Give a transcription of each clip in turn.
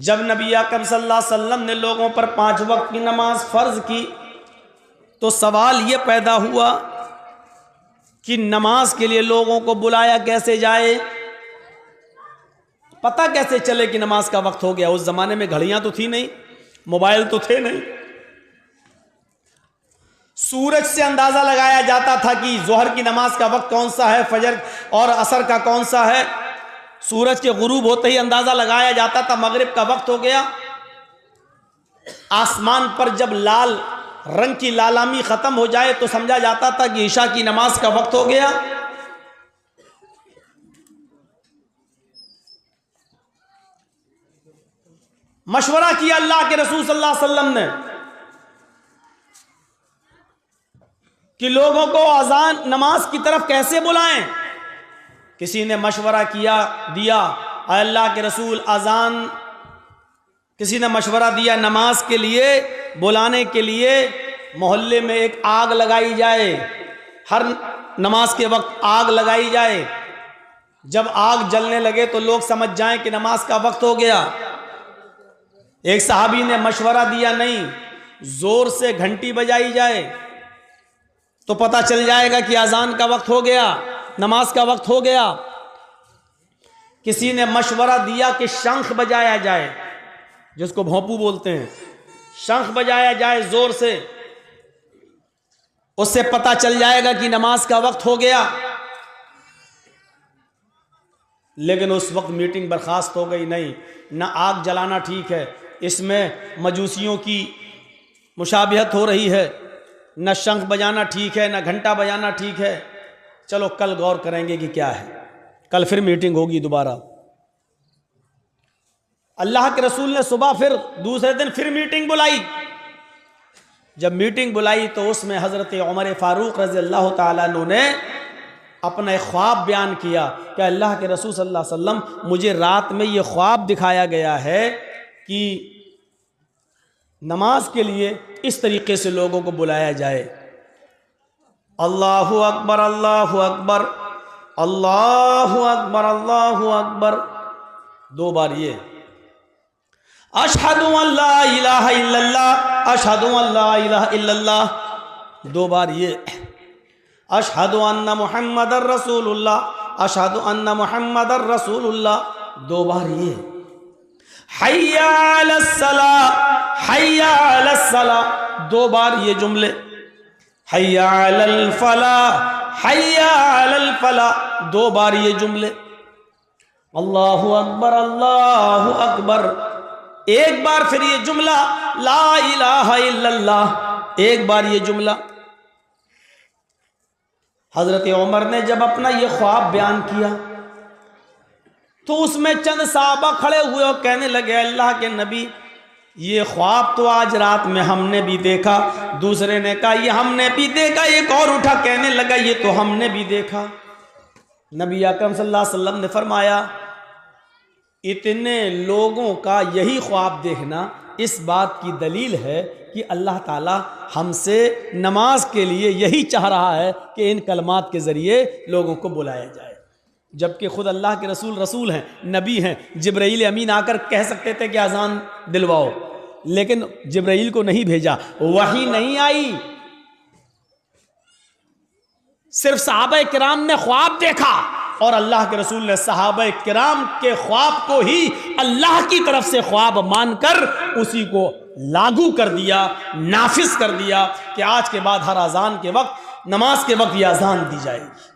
जब नबी अकरम सल्लल्लाहु अलैहि वसल्लम ने लोगों पर 5 वक्त की नमाज फ़र्ज की तो सवाल ये पैदा हुआ कि नमाज के लिए लोगों को बुलाया कैसे जाए, पता कैसे चले कि नमाज का वक्त हो गया। उस ज़माने में घड़ियां तो थी नहीं, मोबाइल तो थे नहीं। सूरज से अंदाज़ा लगाया जाता था कि जोहर की नमाज का वक्त कौन सा है, फजर और असर का कौन सा है। सूरज के गुरूब होते ही अंदाज़ा लगाया जाता था मगरिब का वक्त हो गया। आसमान पर जब लाल रंग की लालामी ख़त्म हो जाए तो समझा जाता था कि ईशा की नमाज का वक्त हो गया। मशवरा किया अल्लाह के रसूल सल्लल्लाहु अलैहि वसल्लम ने कि लोगों को अजान नमाज की तरफ कैसे बुलाएं। किसी ने मशवरा दिया अल्लाह के रसूल अजान, किसी ने मशवरा दिया नमाज के लिए बुलाने के लिए मोहल्ले में एक आग लगाई जाए, हर नमाज के वक्त आग लगाई जाए। जब आग जलने लगे तो लोग समझ जाएं कि नमाज का वक्त हो गया। एक सहाबी ने मशवरा दिया नहीं, जोर से घंटी बजाई जाए तो पता चल जाएगा कि अजान का वक्त हो गया, नमाज का वक्त हो गया। किसी ने मशवरा दिया कि शंख बजाया जाए, जिसको भोंपू बोलते हैं, शंख बजाया जाए जोर से, उससे पता चल जाएगा कि नमाज का वक्त हो गया। लेकिन उस वक्त मीटिंग बर्खास्त हो गई। नहीं, ना आग जलाना ठीक है, इसमें मजूसियों की मुशाबिहत हो रही है, न शंख बजाना ठीक है, न घंटा बजाना ठीक है। चलो कल गौर करेंगे कि क्या है, कल फिर मीटिंग होगी दोबारा। अल्लाह के रसूल ने सुबह फिर दूसरे दिन फिर मीटिंग बुलाई। जब मीटिंग बुलाई तो उसमें हज़रत उमर फ़ारूक रज़ी अल्लाह ताला अन्हु ने अपना एक ख्वाब बयान किया कि अल्लाह के रसूल सल्लल्लाहु अलैहि वसल्लम, मुझे रात में ये ख्वाब दिखाया गया है कि नमाज के लिए इस तरीके से लोगों को बुलाया जाए, अल्लाहु अकबर अल्लाहु अकबर अल्लाहु अकबर अल्लाहु अकबर, 2 बार ये, अशहदु अल्ला इलाहा इल्लल्लाह अशहदु अल्ला इलाहा इल्लल्लाह, 2 बार ये, अशहदु अन्ना मुहम्मदर रसूलुल्लाह अशहदु अन्ना मुहम्मदर रसूलुल्लाह, 2 बार ये, हय्या अलस्सलाह हय्या अलस्सलाह, 2 बार ये जुमले, हय्या अलल फलाह हय्या अलल फलाह, 2 बार ये जुमले, अल्लाहु अकबर, 1 बार फिर ये जुमला ला इलाहा इल्लल्लाह, 1 बार ये जुमला। हजरत उमर ने जब अपना ये ख्वाब बयान किया तो उसमें चंद साहबा खड़े हुए और कहने लगे, अल्लाह के नबी, ये ख्वाब तो आज रात में हमने भी देखा। दूसरे ने कहा ये हमने भी देखा। एक और उठा कहने लगा ये तो हमने भी देखा। नबी अकरम सल्लल्लाहु अलैहि वसल्लम ने फरमाया, इतने लोगों का यही ख्वाब देखना इस बात की दलील है कि अल्लाह ताला हमसे नमाज के लिए यही चाह रहा है कि इन कलमात के ज़रिए लोगों को बुलाया जाए। जबकि खुद अल्लाह के रसूल हैं, नबी हैं। जिब्राईल अमीन आकर कह सकते थे कि अजान दिलवाओ, लेकिन जिब्राईल को नहीं भेजा, वही नहीं आई। सिर्फ सहाबा किराम ने ख्वाब देखा और अल्लाह के रसूल ने सहाबा किराम के ख्वाब को ही अल्लाह की तरफ से ख्वाब मानकर उसी को लागू कर दिया, नाफिज कर दिया कि आज के बाद हर अजान के वक्त, नमाज के वक्त यह अजान दी जाएगी।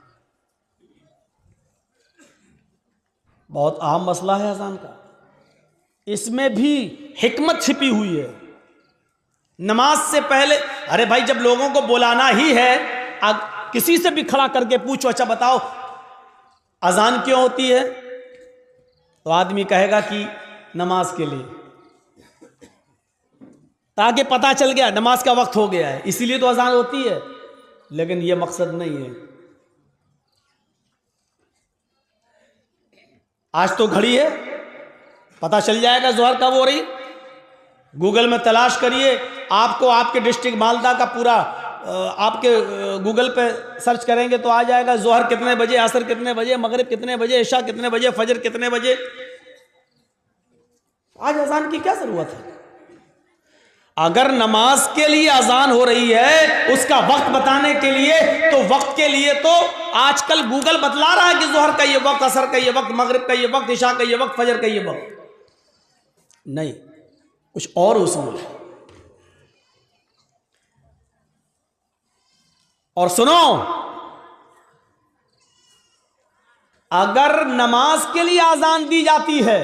बहुत अहम मसला है अजान का, इसमें भी हिकमत छिपी हुई है। नमाज से पहले, अरे भाई जब लोगों को बुलाना ही है, किसी से भी खड़ा करके पूछो, अच्छा बताओ अजान क्यों होती है, तो आदमी कहेगा कि नमाज के लिए, ताकि पता चल गया नमाज का वक्त हो गया है, इसीलिए तो अजान होती है। लेकिन यह मकसद नहीं है। आज तो घड़ी है, पता चल जाएगा जोहर कब हो रही। गूगल में तलाश करिए, आपको आपके डिस्ट्रिक्ट मालदा का पूरा आपके गूगल पे सर्च करेंगे तो आ जाएगा जोहर कितने बजे, असर कितने बजे, मगरिब कितने बजे, इशा कितने बजे, फजर कितने बजे। आज अजान की क्या जरूरत है? अगर नमाज के लिए अजान हो रही है उसका वक्त बताने के लिए, तो वक्त के लिए तो आजकल गूगल बतला रहा है कि जोहर का ये वक्त, असर का ये वक्त, मगरिब का ये वक्त, इशा का ये वक्त, फजर का ये वक्त। नहीं, कुछ और उसूल है। और सुनो, अगर नमाज के लिए अजान दी जाती है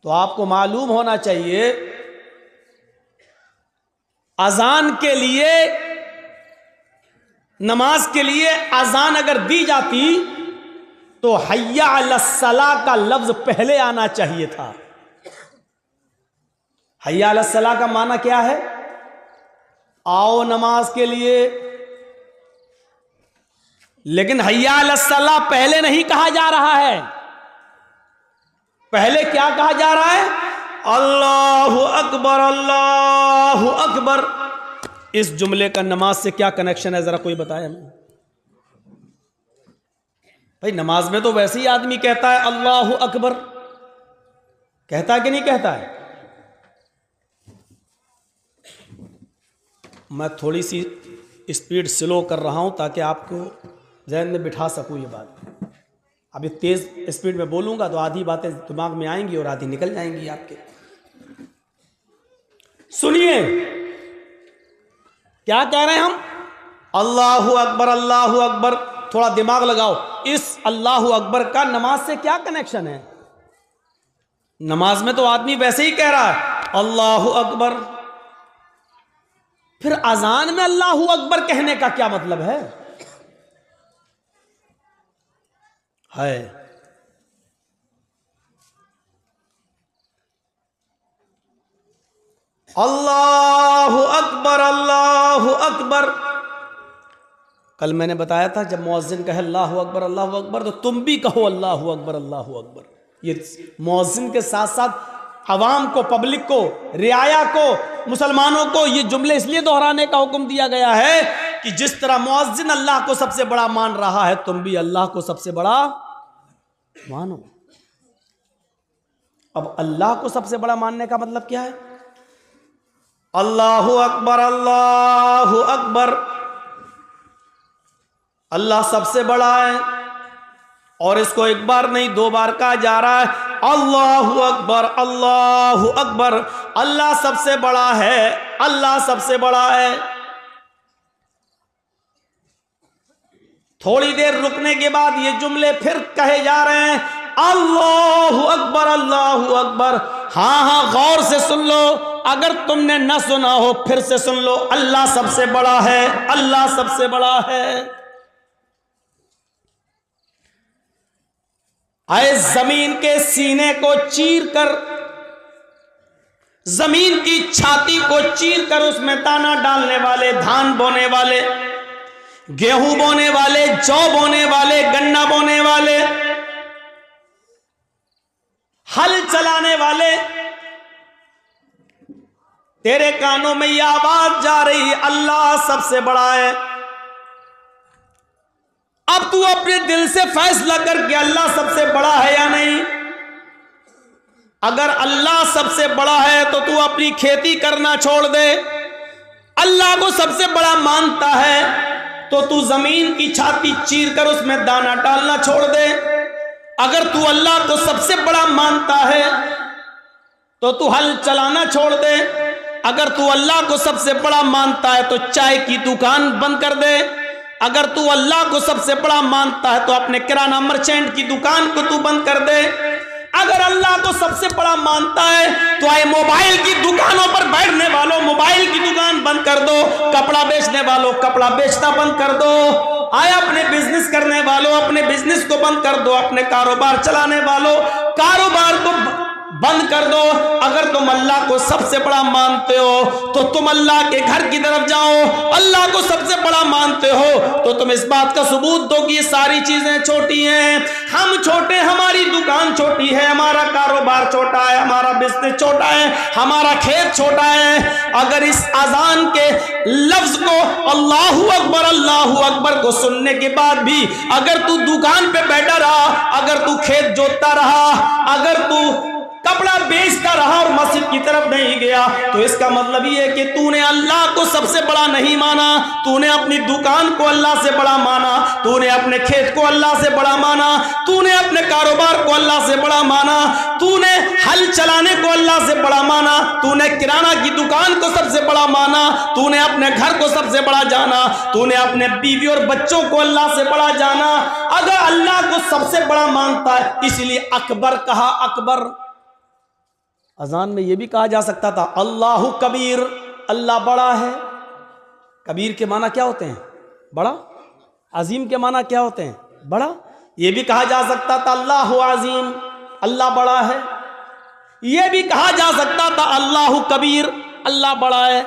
तो आपको मालूम होना चाहिए, अजान के लिए, नमाज के लिए अजान अगर दी जाती तो हय्या अलस्सला का लफ्ज पहले आना चाहिए था। हय्या अलस्सला का माना क्या है? आओ नमाज के लिए। लेकिन हय्या अलस्सला पहले नहीं कहा जा रहा है। पहले क्या कहा जा रहा है? अल्लाहु अकबर, अल्लाहु अकबर। इस जुमले का नमाज से क्या कनेक्शन है, जरा कोई बताए हमें। भाई नमाज में तो वैसे ही आदमी कहता है अल्लाहु अकबर, कहता है कि नहीं कहता है? मैं थोड़ी सी स्पीड स्लो कर रहा हूं ताकि आपको जहन में बिठा सकूं ये बात। अभी तेज स्पीड में बोलूंगा तो आधी बातें दिमाग में आएंगी और आधी निकल जाएंगी आपके। सुनिए क्या कह रहे हैं हम? अल्लाहु अकबर, अल्लाहु अकबर। थोड़ा दिमाग लगाओ, इस अल्लाहु अकबर का नमाज से क्या कनेक्शन है? नमाज में तो आदमी वैसे ही कह रहा है अल्लाहु अकबर, फिर अजान में अल्लाहु अकबर कहने का क्या मतलब है? अल्लाहु अकबर, अल्लाहु अकबर। कल मैंने बताया था जब मुअज्जिन कहे अल्लाहु अकबर, अल्लाहु अकबर, तो तुम भी कहो अल्लाहु अकबर, अल्लाहु अकबर। ये मुअज्जिन के साथ साथ अवाम को, पब्लिक को, रियाया को, मुसलमानों को ये जुमले इसलिए दोहराने का हुक्म दिया गया है कि जिस तरह मुअज्जिन अल्लाह को सबसे बड़ा मान रहा है, तुम भी अल्लाह को सबसे बड़ा मानो। अब अल्लाह को सबसे बड़ा मानने का मतलब क्या है? अल्लाहु अकबर, अल्लाहु अकबर। अल्लाह सबसे बड़ा है और इसको एक बार नहीं 2 बार कहा जा रहा है। अल्लाहु अकबर, अल्लाहु अकबर। अल्लाह सबसे बड़ा है, अल्लाह सबसे बड़ा है। थोड़ी देर रुकने के बाद ये जुमले फिर कहे जा रहे हैं अल्लाहु अकबर, अल्लाहु अकबर। हाँ, गौर से सुन लो, अगर तुमने न सुना हो फिर से सुन लो। अल्लाह सबसे बड़ा है, अल्लाह सबसे बड़ा है। आए जमीन के सीने को चीर कर, जमीन की छाती को चीर कर उसमें दाना डालने वाले, धान बोने वाले, गेहूं बोने वाले, जौ बोने वाले, गन्ना बोने वाले, हल चलाने वाले, तेरे कानों में यह आवाज जा रही अल्लाह सबसे बड़ा है। अब तू अपने दिल से फैसला कर कि अल्लाह सबसे बड़ा है या नहीं। अगर अल्लाह सबसे बड़ा है तो तू अपनी खेती करना छोड़ दे। अल्लाह को सबसे बड़ा मानता है तो तू जमीन की छाती चीर कर उसमें दाना डालना छोड़ दे। अगर तू अल्लाह को सबसे बड़ा मानता है तो तू हल चलाना छोड़ दे। अगर तू अल्लाह को सबसे बड़ा मानता है तो चाय की दुकान बंद कर दे। अगर तू अल्लाह को सबसे बड़ा मानता है तो अपने किराना मर्चेंट की दुकान को तू बंद कर दे। अगर अल्लाह को सबसे बड़ा मानता है तो आए मोबाइल की दुकानों पर बैठने वालों मोबाइल की दुकान बंद कर दो, कपड़ा बेचने वालों कपड़ा बेचना बंद कर दो, आए अपने बिजनेस करने वालों अपने बिजनेस को बंद कर दो, अपने कारोबार चलाने वालों कारोबार को बंद कर दो। अगर तुम अल्लाह को सबसे बड़ा मानते हो तो तुम अल्लाह के घर की तरफ जाओ। अल्लाह को सबसे बड़ा मानते हो तो तुम इस बात का सबूत दो कि ये सारी चीजें छोटी हैं। हम छोटे, हमारी दुकान छोटी है, हमारा कारोबार छोटा है, हमारा बिजनेस छोटा है, हमारा खेत छोटा है। अगर इस अजान के लफ्ज को अल्लाहु अकबर को सुनने के बाद भी अगर तू दुकान पे बैठा रहा, अगर तू खेत जोतता रहा, अगर तू कपड़ा बेचता रहा और मस्जिद की तरफ नहीं गया, तो इसका मतलब ये है कि तूने अल्लाह को सबसे बड़ा नहीं माना, तूने अपनी दुकान को अल्लाह से बड़ा माना, तूने अपने खेत को अल्लाह से बड़ा माना, तूने अपने कारोबार को अल्लाह से बड़ा माना, तूने हल चलाने को अल्लाह से बड़ा माना, तूने किराना की दुकान को सबसे बड़ा माना, तूने अपने घर को सबसे बड़ा जाना, तूने अपने बीवी और बच्चों को अल्लाह से बड़ा जाना। अगर अल्लाह को सबसे बड़ा मानता है, इसलिए अकबर कहा, अकबर। अजान में यह भी कहा जा सकता था अल्लाहु कबीर, अल्लाह बड़ा है। कबीर के माना क्या होते हैं? बड़ा। अजीम के माना क्या होते हैं? बड़ा। यह भी कहा जा सकता था अल्लाहु अजीम, अल्लाह बड़ा है। यह भी कहा जा सकता था अल्लाहु कबीर, अल्लाह बड़ा है।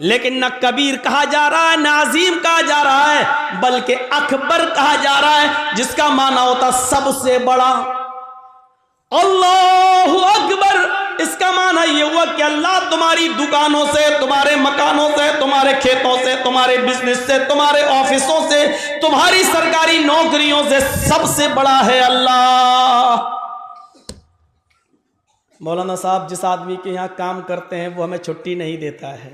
लेकिन न कबीर कहा जा रहा है, न अजीम कहा जा रहा है, बल्कि अकबर कहा जा रहा है, जिसका माना होता सबसे बड़ा। अल्लाहु अकबर, इसका माना यह हुआ कि अल्लाह तुम्हारी दुकानों से, तुम्हारे मकानों से, तुम्हारे खेतों से, तुम्हारे बिजनेस से, तुम्हारे ऑफिसों से, तुम्हारी सरकारी नौकरियों से सबसे बड़ा है अल्लाह। मौलाना साहब जिस आदमी के यहाँ काम करते हैं वो हमें छुट्टी नहीं देता है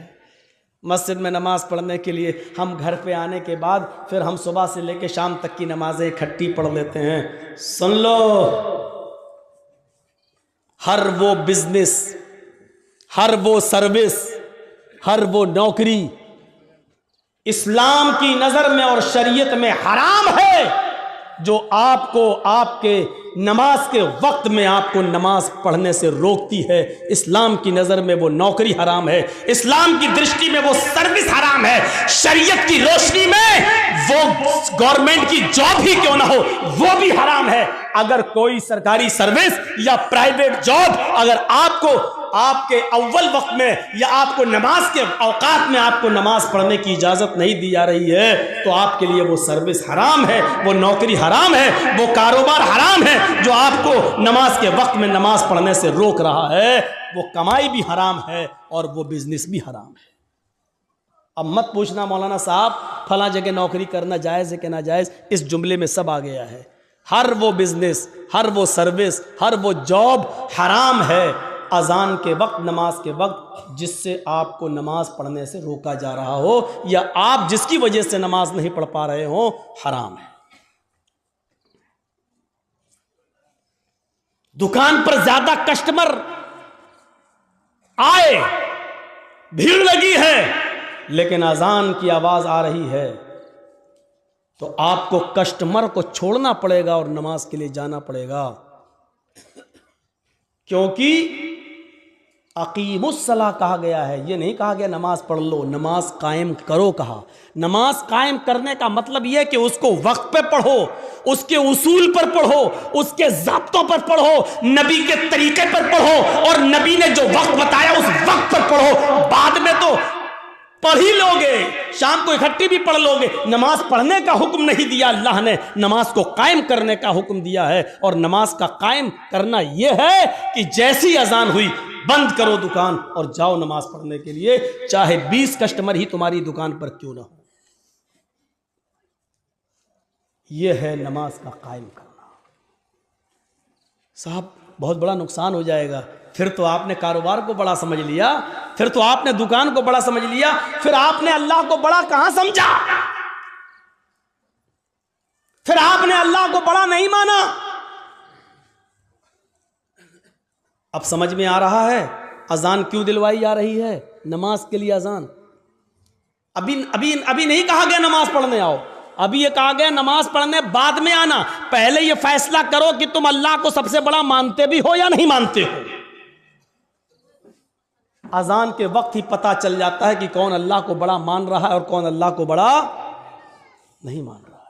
मस्जिद में नमाज पढ़ने के लिए। हम घर पे आने के बाद फिर हम सुबह से लेकर शाम तक की नमाजें इकट्ठी पढ़ लेते हैं। सुन लो, हर वो बिजनेस, हर वो सर्विस, हर वो नौकरी इस्लाम की नजर में और शरीयत में हराम है, जो आपको आपके नमाज के वक्त में आपको नमाज पढ़ने से रोकती है। इस्लाम की नजर में वो नौकरी हराम है, इस्लाम की दृष्टि में वो सर्विस हराम है, शरीयत की रोशनी में वो गवर्नमेंट की जॉब ही क्यों ना हो वो भी हराम है। अगर कोई सरकारी सर्विस या प्राइवेट जॉब अगर आपको आपके अव्वल वक्त में या आपको नमाज के औकात में आपको नमाज पढ़ने की इजाजत नहीं दी जा रही है, तो आपके लिए वो सर्विस हराम है, वो नौकरी हराम है, वो कारोबार हराम है जो आपको नमाज के वक्त में नमाज पढ़ने से रोक रहा है। वो कमाई भी हराम है और वो बिजनेस भी हराम है। अब मत पूछना मौलाना साहब फला जगह नौकरी करना जायज़ है कि ना जायज़, इस जुमले में सब आ गया है। हर वो बिजनेस, हर वो सर्विस, हर वो जॉब हराम है अजान के वक्त, नमाज के वक्त, जिससे आपको नमाज पढ़ने से रोका जा रहा हो या आप जिसकी वजह से नमाज नहीं पढ़ पा रहे हो, हराम है। दुकान पर ज्यादा कस्टमर आए, भीड़ लगी है, लेकिन अजान की आवाज आ रही है, तो आपको कस्टमर को छोड़ना पड़ेगा और नमाज के लिए जाना पड़ेगा, क्योंकि अकीमुस्सला कहा गया है। ये नहीं कहा गया नमाज पढ़ लो, नमाज कायम करो कहा। नमाज कायम करने का मतलब यह कि उसको वक्त पे पढ़ो, उसके उसूल पर पढ़ो, उसके ज़ाब्तों पर पढ़ो, नबी के तरीके पर पढ़ो, और नबी ने जो वक्त बताया उस वक्त पर पढ़ो। बाद में तो पढ़ ही लोगे, शाम को इकट्ठी भी पढ़ लोगे। नमाज पढ़ने का हुक्म नहीं दिया अल्लाह ने, नमाज को कायम करने का हुक्म दिया है। और नमाज का कायम करना यह है कि जैसी अजान हुई बंद करो दुकान और जाओ नमाज पढ़ने के लिए, चाहे 20 कस्टमर ही तुम्हारी दुकान पर क्यों ना हो। यह है नमाज का कायम करना। साहब बहुत बड़ा नुकसान हो जाएगा। फिर तो आपने कारोबार को बड़ा समझ लिया, फिर तो आपने दुकान को बड़ा समझ लिया, फिर आपने अल्लाह को बड़ा कहां समझा? फिर आपने अल्लाह को बड़ा नहीं माना। अब समझ में आ रहा है अजान क्यों दिलवाई जा रही है? नमाज के लिए अजान। अभी नहीं कहा गया नमाज पढ़ने आओ, अभी ये कहा गया नमाज पढ़ने बाद में आना। पहले ये फैसला करो कि तुम अल्लाह को सबसे बड़ा मानते भी हो या नहीं मानते हो। अजान के वक्त ही पता चल जाता है कि कौन अल्लाह को बड़ा मान रहा है और कौन अल्लाह को बड़ा नहीं मान रहा है।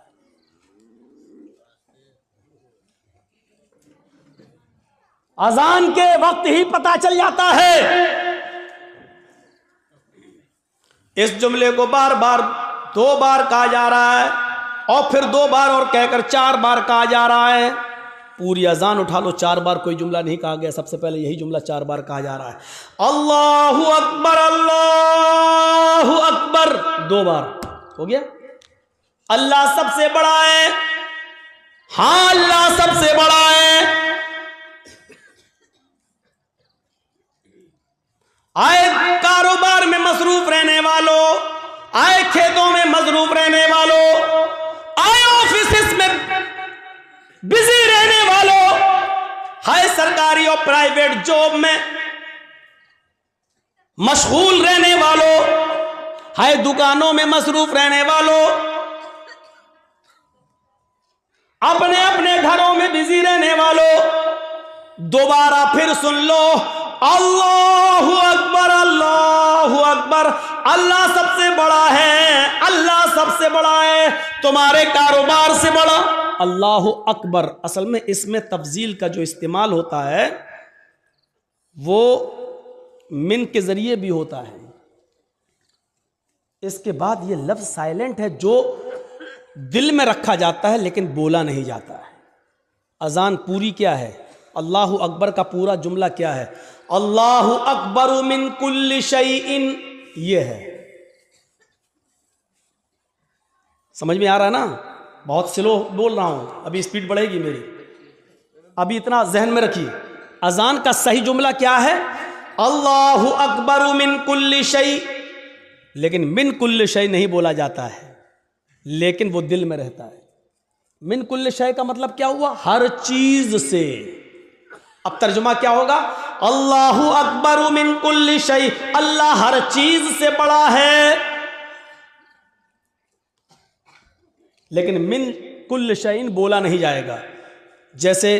अजान के वक्त ही पता चल जाता है। इस जुमले को बार बार 2 बार कहा जा रहा है और फिर 2 बार और कहकर 4 बार कहा जा रहा है। पूरी अजान उठा लो, 4 बार कोई जुमला नहीं कहा गया, सबसे पहले यही जुमला 4 बार कहा जा रहा है। अल्लाहु अकबर, अल्लाहु अकबर 2 बार हो गया। अल्लाह सबसे बड़ा है, हाँ अल्लाह सबसे बड़ा है। आए कारोबार में मसरूफ रहने वालों, आए खेतों में मसरूफ रहने वालों, आए ऑफिस में बिजी रहने वालों, हाय सरकारी और प्राइवेट जॉब में मशगूल रहने वालों, हाय दुकानों में मसरूफ रहने वालों, अपने अपने घरों में बिजी रहने वालों, दोबारा फिर सुन लो, अल्लाहु अकबर, अल्लाहु अकबर, अल्लाह सबसे बड़ा है, अल्लाह सबसे बड़ा है, तुम्हारे कारोबार से बड़ा। अल्लाहु अकबर असल में इसमें तफजील का जो इस्तेमाल होता है वो मिन के जरिए भी होता है। इसके बाद ये लफ्ज साइलेंट है जो दिल में रखा जाता है लेकिन बोला नहीं जाता है। अजान पूरी क्या है, अल्लाहु अकबर का पूरा जुमला क्या है, अल्लाहु अकबर मिन कुल्ली शैइन, ये है। समझ में आ रहा है ना? बहुत स्लो बोल रहा हूं, अभी स्पीड बढ़ेगी मेरी, अभी इतना जहन में रखिए। अजान का सही जुमला क्या है, अल्लाहु अकबर मिन कुल्ली शै, लेकिन मिन कुल्ली शै नहीं बोला जाता है, लेकिन वो दिल में रहता है। मिन कुल्ली शै का मतलब क्या हुआ, हर चीज से। अब तर्जुमा क्या होगा, अल्लाहु अकबर मिन कुल्ली शै, अल्लाह हर चीज से बड़ा है। लेकिन मिन कुल्ल शैइन बोला नहीं जाएगा। जैसे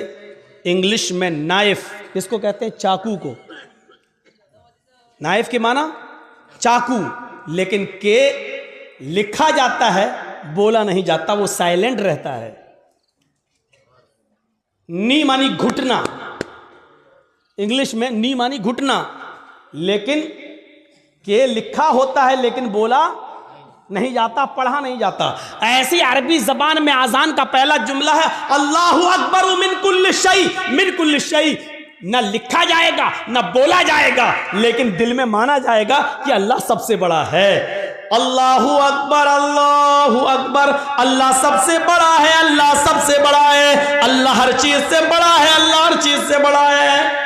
इंग्लिश में नाइफ किसको कहते हैं, चाकू को, नाइफ के माना चाकू, लेकिन के लिखा जाता है, बोला नहीं जाता, वो साइलेंट रहता है। नी मानी घुटना, इंग्लिश में नी मानी घुटना, लेकिन के लिखा होता है लेकिन बोला नहीं जाता, पढ़ा नहीं जाता। ऐसी अरबी जबान में आजान का पहला जुमला है अल्लाहु अकबर मिन कुल्ली शै, मिन कुल्ली शै, न लिखा जाएगा न बोला जाएगा, लेकिन दिल में माना जाएगा कि अल्लाह सबसे बड़ा है। अल्लाहु अकबर, अल्लाहु अकबर, अल्लाह सबसे बड़ा है, अल्लाह सबसे बड़ा है, अल्लाह हर चीज से बड़ा है, अल्लाह हर चीज से बड़ा है।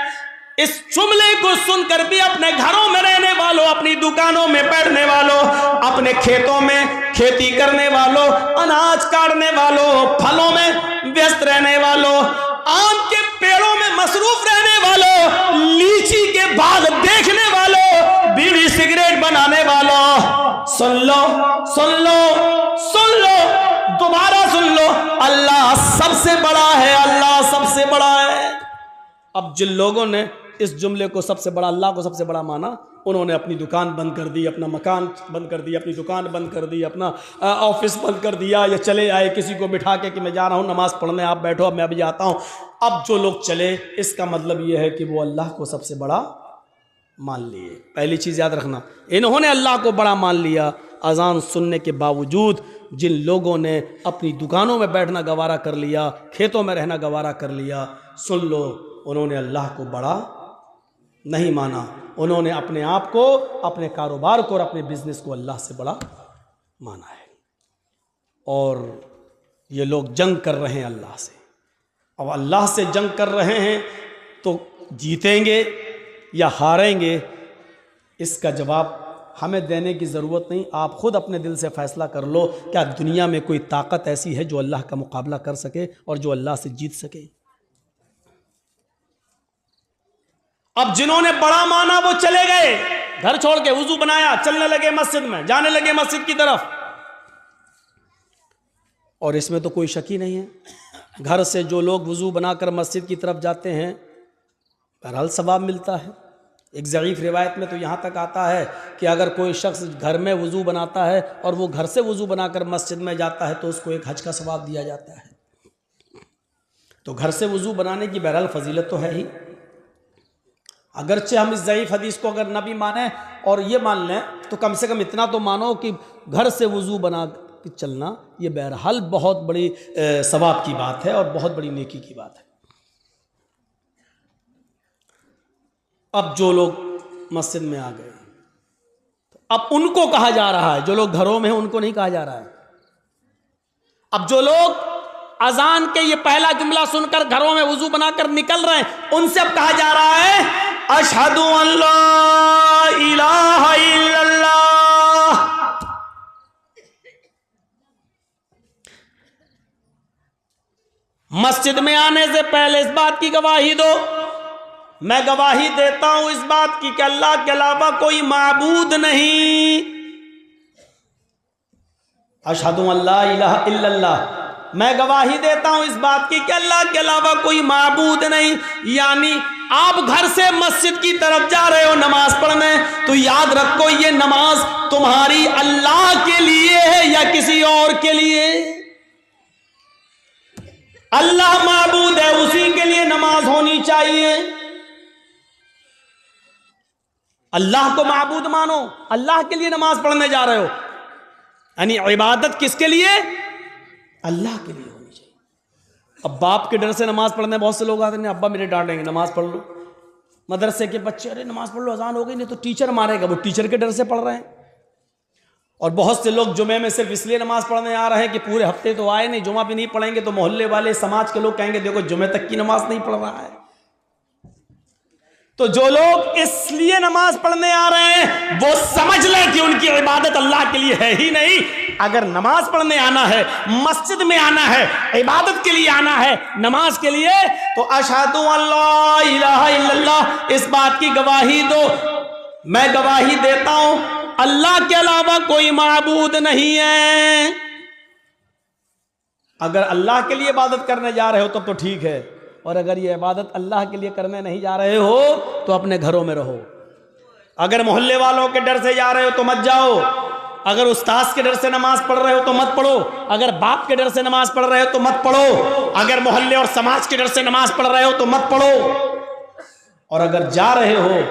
इस जुमले को सुनकर भी अपने घरों में रहने वालों, अपनी दुकानों में बैठने वालों, अपने खेतों में खेती करने वालों, अनाज काटने वालों, फलों में व्यस्त रहने वालों, आम के पेड़ों में मसरूफ रहने वालों, लीची के बाग देखने वालों, बीड़ी सिगरेट बनाने वालों, सुन लो सुन लो सुन लो, दोबारा सुन लो, अल्लाह सबसे बड़ा है, अल्लाह सबसे बड़ा है। अब जिन लोगों ने इस जुमले को सबसे बड़ा, अल्लाह को सबसे बड़ा माना, उन्होंने अपनी दुकान बंद कर दी, अपना मकान बंद कर दिया, अपनी दुकान बंद कर दी, अपना ऑफिस बंद कर दिया, या चले आए किसी को बिठा के कि मैं जा रहा हूँ नमाज पढ़ने, आप बैठो, अब मैं अभी आता हूँ। अब जो लोग चले, इसका मतलब ये है कि वो अल्लाह को सबसे बड़ा मान लिए। पहली चीज़ याद रखना, इन्होंने अल्लाह को बड़ा मान लिया। अजान सुनने के बावजूद जिन लोगों ने अपनी दुकानों में बैठना गवारा कर लिया, खेतों में रहना गवारा कर लिया, सुन लो, उन्होंने अल्लाह को बड़ा नहीं माना। उन्होंने अपने आप को, अपने कारोबार को और अपने बिजनेस को अल्लाह से बड़ा माना है। और ये लोग जंग कर रहे हैं अल्लाह से। अब अल्लाह से जंग कर रहे हैं तो जीतेंगे या हारेंगे, इसका जवाब हमें देने की ज़रूरत नहीं। आप खुद अपने दिल से फैसला कर लो, क्या दुनिया में कोई ताकत ऐसी है जो अल्लाह का मुकाबला कर सके और जो अल्लाह से जीत सके। अब जिन्होंने बड़ा माना वो चले गए, घर छोड़ के वुजू बनाया, चलने लगे मस्जिद में, जाने लगे मस्जिद की तरफ। और इसमें तो कोई शक ही नहीं है, घर से जो लोग वुजू बनाकर मस्जिद की तरफ जाते हैं बहरहाल सवाब मिलता है। एक ज़ईफ़ रिवायत में तो यहाँ तक आता है कि अगर कोई शख्स घर में वुजू बनाता है और वो घर से वुजू बनाकर मस्जिद में जाता है तो उसको एक हज का सवाब दिया जाता है। तो घर से वुजू बनाने की बहरहाल फजीलत तो है ही। अगरचे हम इस ज़ईफ़ हदीस को अगर न भी माने और ये मान लें तो कम से कम इतना तो मानो कि घर से वुजू बना के चलना ये बहरहाल बहुत बड़ी सवाब की बात है और बहुत बड़ी नेकी की बात है। अब जो लोग मस्जिद में आ गए, तो अब उनको कहा जा रहा है, जो लोग घरों में हैं उनको नहीं कहा जा रहा है। अब जो लोग अजान के ये पहला जुमला सुनकर घरों में वुजू बनाकर निकल रहे हैं, उनसे अब कहा जा रहा है अशहदु अल्ला इलाहा इल्लल्लाह। मस्जिद में आने से पहले इस बात की गवाही दो, मैं गवाही देता हूं इस बात की कि अल्लाह के अलावा कोई माबूद नहीं। अशहदु अल्ला इलाहा इल्लल्लाह, मैं गवाही देता हूं इस बात की कि अल्लाह के अलावा कोई माबूद नहीं। यानी आप घर से मस्जिद की तरफ जा रहे हो नमाज पढ़ने, तो याद रखो ये नमाज तुम्हारी अल्लाह के लिए है या किसी और के लिए। अल्लाह माबूद है, उसी के लिए नमाज होनी चाहिए। अल्लाह को माबूद मानो, अल्लाह के लिए नमाज पढ़ने जा रहे हो, यानी इबादत किसके लिए? अल्लाह के लिए होनी चाहिए। अब बाप के डर से नमाज पढ़ने बहुत से लोग आते हैं, अब्बा मेरे डांटेंगे नमाज पढ़ लो। मदरसे के बच्चे, अरे नमाज पढ़ लो, अजान हो गई, नहीं तो टीचर मारेगा, वो टीचर के डर से पढ़ रहे हैं। और बहुत से लोग जुमे में सिर्फ इसलिए नमाज पढ़ने आ रहे हैं कि पूरे हफ्ते तो आए नहीं, जुमा भी नहीं पढ़ेंगे तो मोहल्ले वाले समाज के लोग कहेंगे देखो जुमे तक की नमाज नहीं पढ़ रहा है। तो जो लोग इसलिए नमाज पढ़ने आ रहे हैं वो समझ लें कि उनकी इबादत अल्लाह के लिए है ही नहीं। अगर नमाज पढ़ने आना है, मस्जिद में आना है, इबादत के लिए आना है, नमाज के लिए, तो अशहदु अल्ला इलाहा इल्लल्लाह इस बात की गवाही दो, मैं गवाही देता हूं अल्लाह के अलावा कोई माबूद नहीं है। अगर अल्लाह के लिए इबादत करने जा रहे हो तब तो ठीक है, और अगर ये इबादत अल्लाह के लिए करने नहीं जा रहे हो तो अपने घरों में रहो। अगर मोहल्ले वालों के डर से जा रहे हो तो मत जाओ, अगर उस्ताद के डर से नमाज पढ़ रहे हो तो मत पढ़ो, अगर बाप के डर से नमाज पढ़ रहे हो तो मत पढ़ो, अगर मोहल्ले और समाज के डर से नमाज पढ़ रहे हो तो मत पढ़ो। और अगर जा रहे हो